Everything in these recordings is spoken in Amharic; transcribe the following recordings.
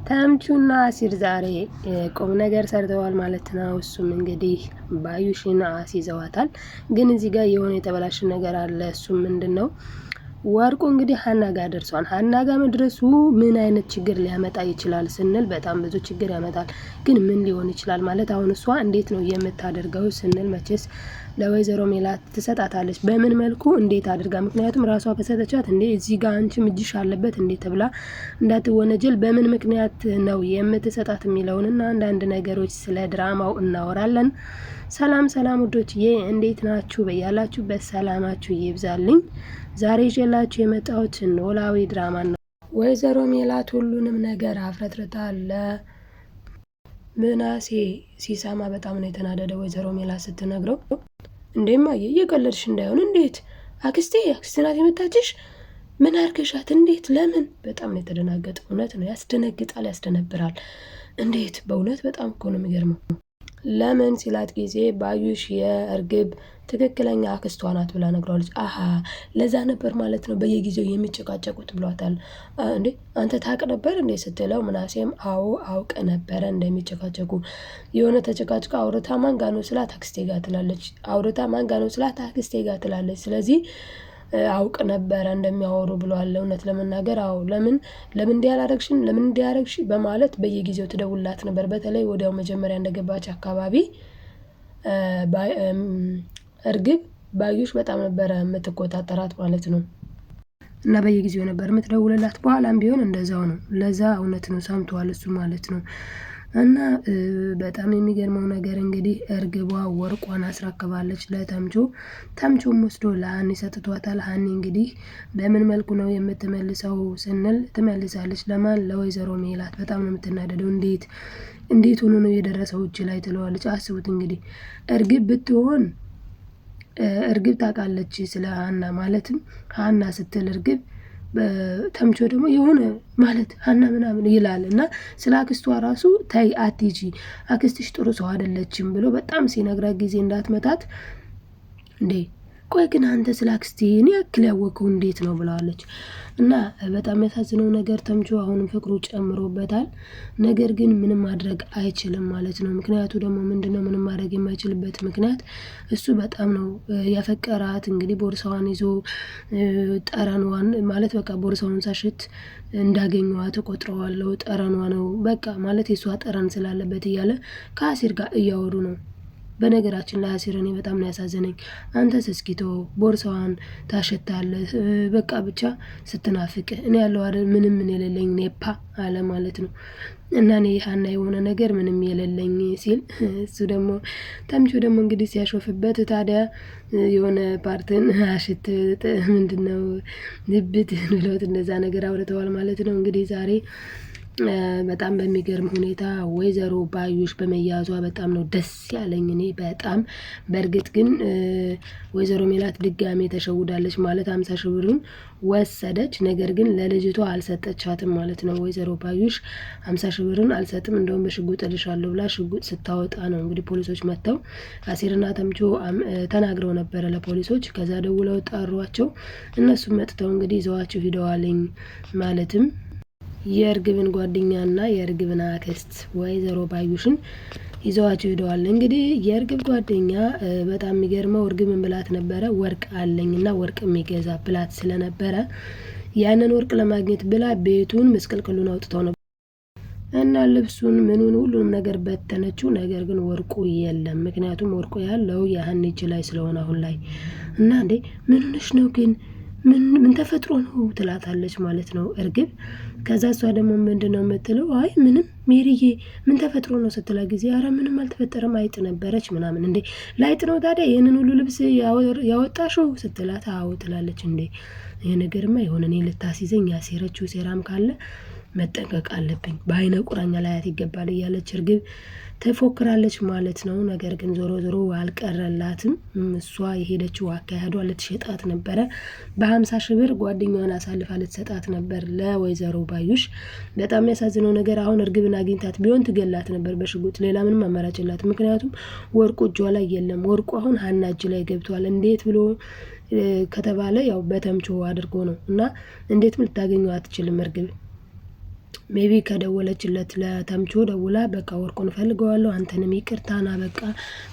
ተምቹና አሲር ዛሬ ቁም ነገር ሰርተዋል ማለት ነው። እሱም እንግዲህ ባዩሽን አስይዘዋታል። ግን እዚህ ጋር የሆነ የተበላሸ ነገር አለ። እሱም ምንድነው? ወርቁ እንግዲህ ሀና ጋር ደርሷል። ሀና ጋር መድረሱ ምን አይነት ችግር ሊያመጣ ይችላል ስንል በጣም ብዙ ችግር ያመጣል። ግን ምን ሊሆን ይችላል ማለት አሁን እሷ እንዴት ነው የምታደርገው ስንል መቼስ ለወይዘሮ ሜላት ትሰጣታለች። በምን መልኩ እንዴት አድርጋ? ምክንያቱም ራሷ ከሰጠቻት እንዴ እዚህ ጋር አንቺም እጅሽ አለበት እንዴ ተብላ እንዳትወነጀል በምን ምክንያት ነው የምትሰጣት የሚለውንና አንዳንድ ነገሮች ስለ ድራማው እናወራለን። ሰላም ሰላም ውዶችዬ እንዴት ናችሁ? በያላችሁበት ሰላማችሁ ይብዛልኝ። ዛሬ ይዤላችሁ የመጣሁት ኖላዊ ድራማ ነው። ወይዘሮ ሜላት ሁሉንም ነገር አፍረጥርጣ ለምናሴ ሲሰማ በጣም ነው የተናደደ። ወይዘሮ ሜላት ስትነግረው እንዴማዬ እየቀለድሽ እንዳይሆን፣ እንዴት አክስቴ ናት የመታችሽ? ምን አርገሻት? እንዴት? ለምን? በጣም ነው የተደናገጠ። እውነት ነው ያስደነግጣል፣ ያስደነብራል። እንዴት? በእውነት በጣም እኮ ነው የሚገርመው። ለምን ሲላት ጊዜ ባዩሽ የእርግብ ትክክለኛ አክስቷ ናት ብላ ነግረዋለች። አሀ ለዛ ነበር ማለት ነው በየጊዜው የሚጨቃጨቁት ብሏታል። እንዴ አንተ ታውቅ ነበር እንዴ ስትለው ምናሴም አዎ አውቅ ነበረ እንደሚጨቃጨቁ። የሆነ ተጨቃጭቃ አውርታ ማን ጋር ነው ስላት አክስቴ ጋር ትላለች። አውርታ ማን ጋር ነው ስላት አክስቴ ጋር ትላለች። ስለዚህ አውቅ ነበረ እንደሚያወሩ ብለዋል። እውነት ለመናገር አዎ ለምን እንዲያላረግሽን ለምን እንዲያረግሽ በማለት በየጊዜው ትደውላት ነበር። በተለይ ወዲያው መጀመሪያ እንደገባች አካባቢ እርግብ ባዩሽ በጣም ነበረ የምትቆጣጠራት ማለት ነው። እና በየጊዜው ነበር የምትደውልላት። በኋላም ቢሆን እንደዛው ነው። ለዛ እውነት ነው ሰምቷል እሱ ማለት ነው። እና በጣም የሚገርመው ነገር እንግዲህ እርግቧ ወርቋን አስረክባለች ለተምቹ። ተምቹም ወስዶ ለሀኒ ሰጥቷታል። ሀኒ እንግዲህ በምን መልኩ ነው የምትመልሰው ስንል ትመልሳለች። ለማን? ለወይዘሮ ሜላት። በጣም ነው የምትናደደው። እንዴት ሆኖ ነው የደረሰው እጅ ላይ ትለዋለች። አስቡት እንግዲህ እርግብ ብትሆን እርግብ ታውቃለች ስለ ሀና። ማለትም ሀና ስትል እርግብ ተምቾ ደግሞ የሆነ ማለት ሀና ምናምን ይላል እና ስለ አክስቷ ራሱ ታይ አትጂ አክስትሽ ጥሩ ሰው አይደለችም ብሎ በጣም ሲነግራት ጊዜ እንዳትመታት እንዴ ቆይ ግን አንተ ስለ አክስቴ እኔ ያክል ያወቀው እንዴት ነው ብለዋለች። እና በጣም ያሳዝነው ነገር ተምቾ አሁንም ፍቅሩ ጨምሮበታል። ነገር ግን ምንም ማድረግ አይችልም ማለት ነው። ምክንያቱ ደግሞ ምንድነው? ምንም ማድረግ የማይችልበት ምክንያት እሱ በጣም ነው ያፈቀራት። እንግዲህ ቦርሳዋን ይዞ ጠረኗን ማለት በቃ ቦርሳውን ሳሽት እንዳገኘዋ ተቆጥረዋለሁ። ጠረኗ ነው በቃ ማለት የሷ ጠረን ስላለበት እያለ ከአሲር ጋር እያወሩ ነው። በነገራችን ላይ አሲር እኔ በጣም ነው ያሳዘነኝ። አንተ ስስኪቶ ቦርሳዋን ታሸታለህ በቃ ብቻ ስትናፍቅ እኔ ያለው አይደል ምንም ምን የሌለኝ ኔፓ አለ ማለት ነው። እና እኔ ሀና የሆነ ነገር ምንም የሌለኝ ሲል እሱ ደግሞ ተምቹ ደግሞ እንግዲህ ሲያሾፍበት ታዲያ የሆነ ፓርትን አሽት ምንድነው ንብትን ብለውት እንደዛ ነገር አውርተዋል ማለት ነው። እንግዲህ ዛሬ በጣም በሚገርም ሁኔታ ወይዘሮ ባዩሽ በመያዟ በጣም ነው ደስ ያለኝ እኔ በጣም። በእርግጥ ግን ወይዘሮ ሜላት ድጋሜ ተሸውዳለች ማለት 50 ሺህ ብሩን ወሰደች። ነገር ግን ለልጅቷ አልሰጠቻትም ማለት ነው። ወይዘሮ ባዩሽ 50 ሺህ ብሩን አልሰጥም እንደውም በሽጉጥ እልሻለሁ ብላ ሽጉጥ ስታወጣ ነው እንግዲህ ፖሊሶች መጥተው አሲርና ተምቾ ተናግረው ነበረ ለፖሊሶች። ከዛ ደውለው ጠሯቸው። እነሱም መጥተው እንግዲህ ይዘዋቸው ሂደዋልኝ ማለትም የእርግብን ጓደኛና የእርግብን አክስት ወይዘሮ ባዩሽን ይዘዋቸው ሄደዋል። እንግዲህ የእርግብ ጓደኛ በጣም የሚገርመው እርግብን ብላት ነበረ ወርቅ አለኝና ወርቅ የሚገዛ ብላት ስለነበረ ያንን ወርቅ ለማግኘት ብላ ቤቱን ምስቅልቅሉን አውጥተው ነበር እና ልብሱን ምኑን ሁሉንም ነገር በተነችው። ነገር ግን ወርቁ የለም። ምክንያቱም ወርቁ ያለው የሀኒ እጅ ላይ ስለሆነ አሁን ላይ እና እንዴ ምን ሆነሽ ነው ግን ምን ተፈጥሮ ነው ትላታለች ማለት ነው እርግብ። ከዛ እሷ ደግሞ ምንድነው የምትለው? አይ ምንም ሜሪዬ ምን ተፈጥሮ ነው ስትላ ጊዜ አረ ምንም አልተፈጠረም አይጥ ነበረች ምናምን። እንዴ ላይጥ ነው ታዲያ ይሄንን ሁሉ ልብስ ያወጣሽው ስትላት አዎ ትላለች። እንዴ ይሄ ነገርማ የሆነ እኔ ልታስይዘኝ ያሴረችው ሴራም ካለ መጠንቀቅ አለብኝ፣ በአይነ ቁራኛ ላያት ይገባል እያለች እርግብ ተፎክራለች ማለት ነው። ነገር ግን ዞሮ ዞሮ አልቀረላትም። እሷ የሄደችው አካሄዷ ልትሸጣት ነበረ። በ50 ሺህ ብር ጓደኛዋን አሳልፋ ልትሰጣት ነበር ለወይዘሮ ባዩሽ። በጣም የሚያሳዝነው ነገር አሁን እርግብን አግኝታት ቢሆን ትገላት ነበር በሽጉጥ። ሌላ ምንም አማራጭ የላትም። ምክንያቱም ወርቁ እጇ ላይ የለም። ወርቁ አሁን ሀና እጅ ላይ ገብቷል። እንዴት ብሎ ከተባለ ያው በተምቾ አድርጎ ነው እና እንዴትም ልታገኘው አትችልም እርግብ ሜቢ ከደወለችለት ለተምቹ ደውላ በቃ ወርቁን ፈልገዋለሁ አንተንም ይቅርታና በቃ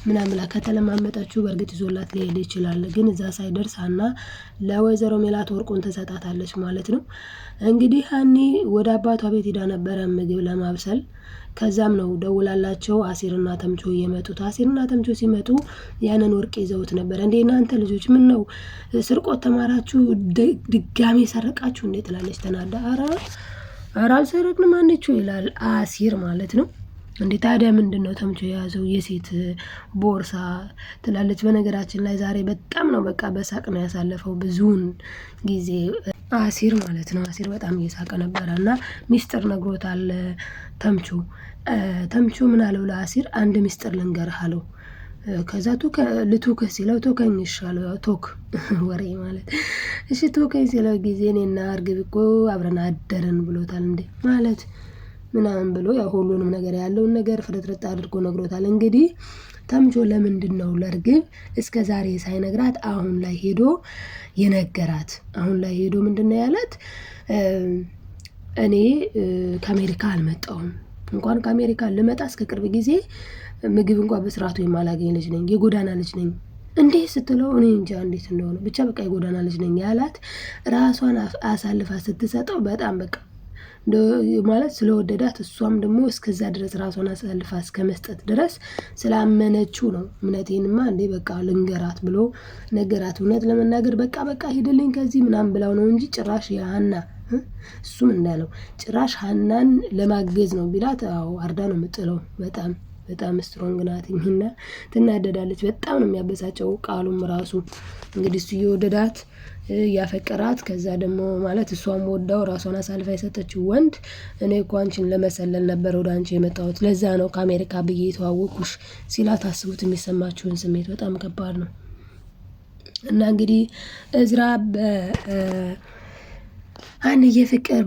ምናምን ከተለማመጣችሁ በእርግጥ ይዞላት ሊሄድ ይችላል። ግን እዛ ሳይደርስ ሀና ለወይዘሮ ሜላት ወርቁን ትሰጣታለች ማለት ነው። እንግዲህ ሀኒ ወደ አባቷ ቤት ሄዳ ነበረ ምግብ ለማብሰል። ከዛም ነው ደውላላቸው አሲርና ተምቹ የመጡት። አሲርና ተምቹ ሲመጡ ያንን ወርቅ ይዘውት ነበር። እንዴ እናንተ ልጆች ምን ነው ስርቆት ተማራችሁ? ድጋሚ ሰረቃችሁ እንዴ? ትላለች ተናዳ። ኧረ አልሰረቅንም አንቺው ይላል አሲር ማለት ነው። እንዴ ታዲያ ምንድነው ተምቹ የያዘው? የሴት ቦርሳ ትላለች። በነገራችን ላይ ዛሬ በጣም ነው በቃ በሳቅ ነው ያሳለፈው ብዙውን ጊዜ አሲር ማለት ነው። አሲር በጣም እየሳቀ ነበረ እና ሚስጥር ነግሮታል ተምቹ። ተምቹ ምን አለው ለአሲር? አንድ ሚስጥር ልንገርህ አለው። ከዛ ልቱክ ሲለው ቶከኝ ይሻለው ቶክ ወሬ ማለት እሺ ቶከኝ ሲለው ጊዜ እኔና እርግብ እኮ አብረን አደርን ብሎታል። እንዴ ማለት ምናምን ብሎ ያው ሁሉንም ነገር ያለውን ነገር ፍርጥርጥ አድርጎ ነግሮታል። እንግዲህ ተምቹ ለምንድን ነው ለእርግብ እስከ ዛሬ ሳይነግራት አሁን ላይ ሄዶ የነገራት? አሁን ላይ ሄዶ ምንድነው ያላት? እኔ ከአሜሪካ አልመጣሁም፣ እንኳን ከአሜሪካ ልመጣ እስከ ቅርብ ጊዜ ምግብ እንኳን በስርዓቱ የማላገኝ ልጅ ነኝ፣ የጎዳና ልጅ ነኝ። እንዴ ስትለው እኔ እንጃ እንዴት እንደሆነ ብቻ በቃ የጎዳና ልጅ ነኝ ያላት ራሷን አሳልፋ ስትሰጠው በጣም በቃ ማለት ስለወደዳት እሷም ደግሞ እስከዛ ድረስ ራሷን አሳልፋ እስከ መስጠት ድረስ ስላመነችው ነው። እምነቴንማ እንዴ በቃ ልንገራት ብሎ ነገራት። እውነት ለመናገር በቃ ሂድልኝ ከዚህ ምናምን ብላው ነው እንጂ ጭራሽ የሀና እሱም እንዳለው ጭራሽ ሀናን ለማገዝ ነው ቢላት አዎ አርዳ ነው የምጥለው። በጣም ስትሮንግ ናት እና ትናደዳለች። በጣም ነው የሚያበሳጨው ቃሉም ራሱ እንግዲህ እሱ እየወደዳት ያፈቀራት ከዛ ደግሞ ማለት እሷም ወዳው ራሷን አሳልፋ የሰጠችው ወንድ እኔ እኮ አንቺን ለመሰለል ነበር ወደ አንቺ የመጣሁት፣ ለዛ ነው ከአሜሪካ ብዬ የተዋወቅኩሽ ሲላት አስቡት የሚሰማችሁን ስሜት በጣም ከባድ ነው። እና እንግዲህ እዝራ ሀኒዬ ፍቅር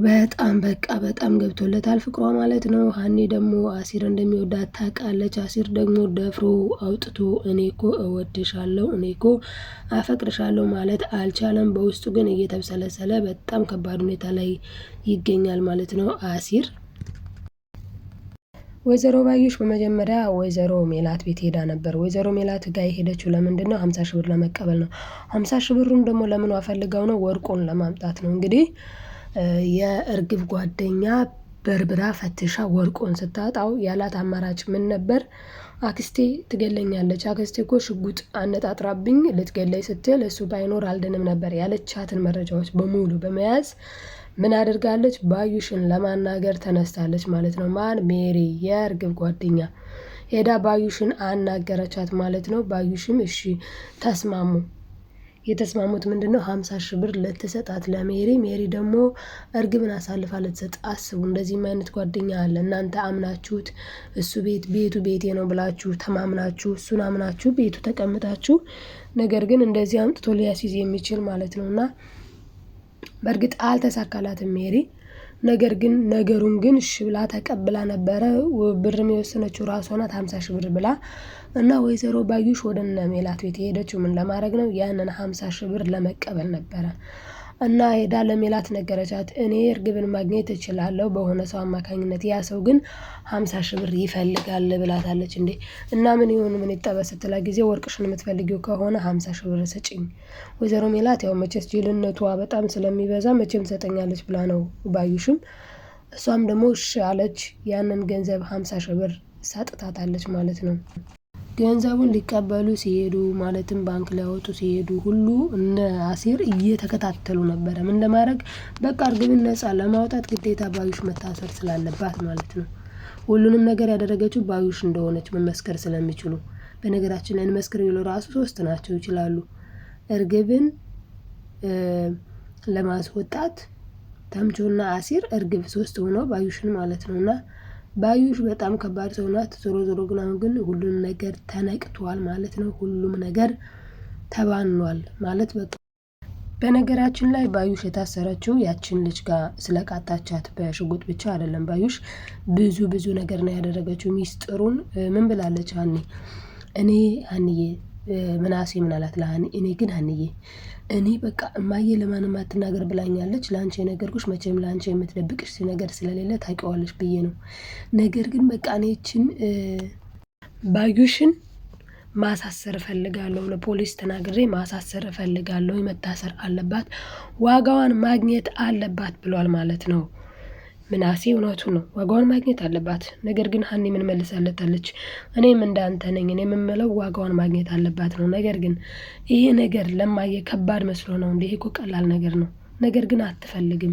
በጣም ገብቶለታል ፍቅሯ ማለት ነው። ሀኒ ደግሞ አሲር እንደሚወዳት ታውቃለች። አሲር ደግሞ ደፍሮ አውጥቶ እኔ እኮ እወድሻለሁ፣ እኔ እኮ አፈቅርሻለሁ ማለት አልቻለም። በውስጡ ግን እየተብሰለሰለ በጣም ከባድ ሁኔታ ላይ ይገኛል ማለት ነው አሲር። ወይዘሮ ባዩሽ በመጀመሪያ ወይዘሮ ሜላት ቤት ሄዳ ነበር። ወይዘሮ ሜላት ጋር የሄደችው ለምንድን ነው? 50 ሺህ ብር ለመቀበል ነው። 50 ሺህ ብሩን ደግሞ ለምን አፈልገው ነው? ወርቁን ለማምጣት ነው። እንግዲህ የእርግብ ጓደኛ በርብራ ፈትሻ ወርቁን ስታጣው ያላት አማራጭ ምን ነበር? አክስቴ ትገለኛለች፣ አክስቴ እኮ ሽጉጥ አነጣጥራብኝ ልትገለኝ ስትል እሱ ባይኖር አልድንም ነበር ያለቻትን መረጃዎች በሙሉ በመያዝ ምን አድርጋለች? ባዩሽን ለማናገር ተነስታለች ማለት ነው። ማን? ሜሪ የእርግብ ጓደኛ ሄዳ ባዩሽን አናገረቻት ማለት ነው። ባዩሽም እሺ ተስማሙ። የተስማሙት ምንድነው? 50 ሺህ ብር ልትሰጣት ለሜሪ። ሜሪ ደግሞ እርግብን አሳልፋ ልትሰጥ። አስቡ፣ እንደዚህም አይነት ጓደኛ አለ። እናንተ አምናችሁት እሱ ቤቱ ቤቴ ነው ብላችሁ ተማምናችሁ እሱን አምናችሁ ቤቱ ተቀምጣችሁ፣ ነገር ግን እንደዚህ አምጥቶ ሊያስይዝ የሚችል ማለት ነውና በእርግጥ አልተሳካላትም ሜሪ። ነገር ግን ነገሩን ግን እሺ ብላ ተቀብላ ነበረ። ብርም የወሰነችው ራሷ ናት 50 ሺህ ብር ብላ እና ወይዘሮ ባዩሽ ወደ እነ ሜላት ቤት የሄደችው ምን ለማድረግ ነው? ያንን 50 ሺህ ብር ለመቀበል ነበረ። እና ሄዳ ለሜላት ነገረቻት። እኔ እርግብን ማግኘት እችላለሁ በሆነ ሰው አማካኝነት፣ ያ ሰው ግን 50 ሺህ ብር ይፈልጋል ብላታለች። እንዴ እና ምን ይሁን ምን ይጠበስ ስትላ ጊዜ ወርቅሽን የምትፈልጊው ከሆነ 50 ሺህ ብር ስጪኝ። ወይዘሮ ሜላት ያው መቼስ ጅልነቷ በጣም ስለሚበዛ መቼም ትሰጠኛለች ብላ ነው ባዩሽም። እሷም ደግሞ እሺ አለች። ያንን ገንዘብ 50 ሺህ ብር ሰጥታታለች ማለት ነው። ገንዘቡን ሊቀበሉ ሲሄዱ ማለትም ባንክ ሊያወጡ ሲሄዱ ሁሉ እነ አሲር እየተከታተሉ ነበረ። ምን ለማድረግ? በቃ እርግብን ነፃ ለማውጣት ግዴታ ባዩሽ መታሰር ስላለባት ማለት ነው። ሁሉንም ነገር ያደረገችው ባዩሽ እንደሆነች መመስከር ስለሚችሉ። በነገራችን ላይ እንመስክር ቢሉ ራሱ 3 ናቸው ይችላሉ። እርግብን ለማስወጣት ተምቹና አሲር፣ እርግብ 3 ሆነው ባዩሽን ማለት ነውና ባዩሽ በጣም ከባድ ሰው ናት። ዞሮ ግን አሁን ግን ሁሉም ነገር ተነቅቷል ማለት ነው። ሁሉም ነገር ተባኗል ማለት በቃ። በነገራችን ላይ ባዩሽ የታሰረችው ያችን ልጅ ጋር ስለቃጣቻት በሽጉጥ ብቻ አይደለም። ባዩሽ ብዙ ነገር ነው ያደረገችው። ሚስጥሩን ምን ብላለች? እኔ ሀኒዬ ምናሴ ምን አላት ለሀኒ፣ እኔ ግን ሀኒዬ እኔ በቃ እማዬ ለማንም አትናገር ብላኛለች። ለአንቺ የነገርኩሽ መቼም ለአንቺ የምትደብቅሽ ነገር ስለሌለ ታውቂዋለሽ ብዬ ነው። ነገር ግን በቃ እኔችን ባዩሽን ማሳሰር እፈልጋለሁ፣ ለፖሊስ ተናግሬ ማሳሰር እፈልጋለሁ፣ መታሰር አለባት፣ ዋጋዋን ማግኘት አለባት ብሏል ማለት ነው። ምናሴ እውነቱ ነው፣ ዋጋዋን ማግኘት አለባት። ነገር ግን ሀኒ ምን መልሳለታለች? እኔም እንዳንተ ነኝ፣ እኔ የምምለው ዋጋዋን ማግኘት አለባት ነው። ነገር ግን ይሄ ነገር ለማየ ከባድ መስሎ ነው እንዴ? ይሄ እኮ ቀላል ነገር ነው። ነገር ግን አትፈልግም።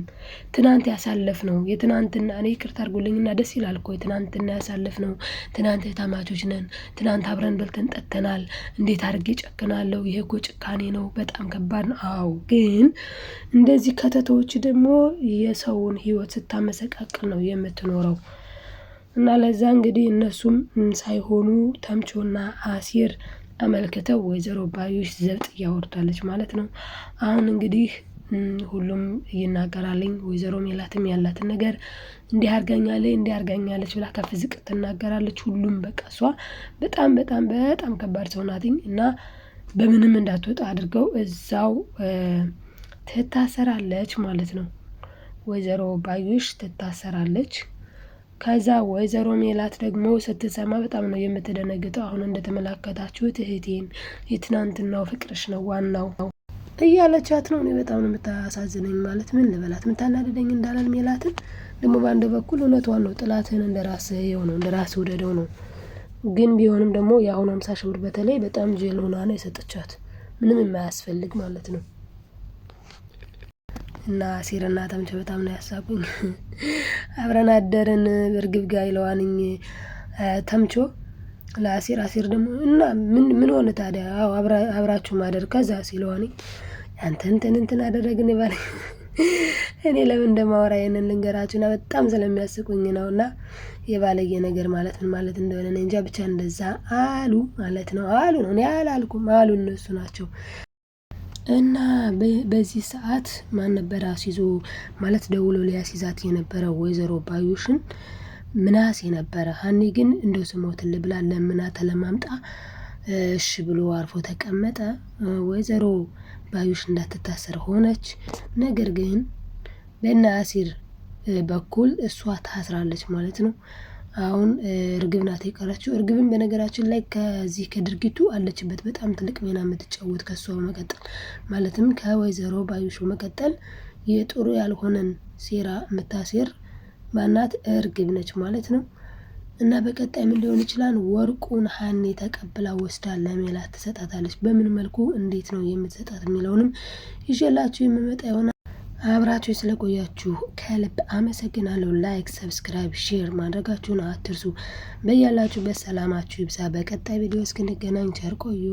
ትናንት ያሳለፍነው የትናንትና እኔ ይቅርታ አድርጎልኝና ደስ ይላል እኮ የትናንትና ያሳለፍነው ትናንት ታማቾች ነን፣ ትናንት አብረን በልተን ጠጥተናል፣ እንዴት አድርጌ ጨክናለሁ? ይሄ እኮ ጭካኔ ነው፣ በጣም ከባድ ነው። አዎ ግን እንደዚህ ከተቶች ደግሞ የሰውን ሕይወት ስታመሰቃቅል ነው የምትኖረው። እና ለዛ እንግዲህ እነሱም ሳይሆኑ ተምቾና አሲር አመልክተው ወይዘሮ ባዩሽ ዘብጥ እያወርዳለች ማለት ነው። አሁን እንግዲህ ሁሉም ይናገራልኝ። ወይዘሮ ሜላትም ያላትን ነገር እንዲህ አርጋኛለች ብላ ከፍ ዝቅ ትናገራለች። ሁሉም በቃ እሷ በጣም በጣም በጣም ከባድ ሰው ናትኝ እና በምንም እንዳትወጣ አድርገው እዛው ትታሰራለች ማለት ነው። ወይዘሮ ባዩሽ ትታሰራለች። ከዛ ወይዘሮ ሜላት ደግሞ ስትሰማ በጣም ነው የምትደነግጠው። አሁን እንደተመለከታችሁት እህቴን የትናንትናው ፍቅርሽ ነው ዋናው እያለቻት ነው። እኔ በጣም ነው የምታሳዝነኝ። ማለት ምን ልበላት፣ የምታናደደኝ እንዳላል ሜላትን ደግሞ በአንድ በኩል እውነቷን ነው፣ ጥላትህን እንደራስህ ነው፣ እንደራስህ ውደደው ነው። ግን ቢሆንም ደግሞ የአሁኑ 50 ሺህ ብር በተለይ በጣም ጄል ሆና ነው የሰጠቻት፣ ምንም የማያስፈልግ ማለት ነው። እና አሲርና ተምቾ በጣም ነው ያሳቁኝ። አብረን አደርን እርግብ ጋ ይለዋንኝ ተምቾ ለአሲር፣ አሲር ደግሞ እና ምን ሆነ ታዲያ? አዎ አብራችሁ ማደር። ከዛ ሲለዋንኝ አንተ እንትን አደረግን ይባል። እኔ ለምን እንደማወራ ይሄንን ልንገራችሁና በጣም ስለሚያስቁኝ ነው። እና የባለየ ነገር ማለት ምን ማለት እንደሆነ እኔ እንጃ፣ ብቻ እንደዛ አሉ ማለት ነው። አሉ ነው፣ እኔ አላልኩም፣ አሉ እነሱ ናቸው። እና በዚህ ሰዓት ማን ነበር አስይዞ ማለት ደውሎ ሊያስይዛት የነበረው ወይዘሮ ባዩሽን? ምናሴ ነበረ። ሀኒ ግን እንደው ስሞትል ብላ ለምና ተለማምጣ እሺ ብሎ አርፎ ተቀመጠ። ወይዘሮ ባዩሽ እንዳትታሰር ሆነች። ነገር ግን በእነ አሲር በኩል እሷ ታስራለች ማለት ነው። አሁን እርግብ ናት የቀረችው። እርግብን በነገራችን ላይ ከዚህ ከድርጊቱ አለችበት በጣም ትልቅ ሚና የምትጫወት ከሷ በመቀጠል ማለትም ከወይዘሮ ባዩሽ በመቀጠል የጥሩ ያልሆነን ሴራ የምታሴር ማናት? እርግብ ነች ማለት ነው። እና በቀጣይ ምን ሊሆን ይችላል? ወርቁን ሀኒ ተቀብላ ወስዳ ለሜላት ትሰጣታለች። በምን መልኩ እንዴት ነው የምትሰጣት የሚለውንም ይዤላችሁ የምመጣ ይሆናል። አብራችሁ ስለቆያችሁ ከልብ አመሰግናለሁ። ላይክ፣ ሰብስክራይብ፣ ሼር ማድረጋችሁን አትርሱ። በያላችሁበት ሰላማችሁ ይብዛ። በቀጣይ ቪዲዮ እስክንገናኝ ቸር ቆዩ።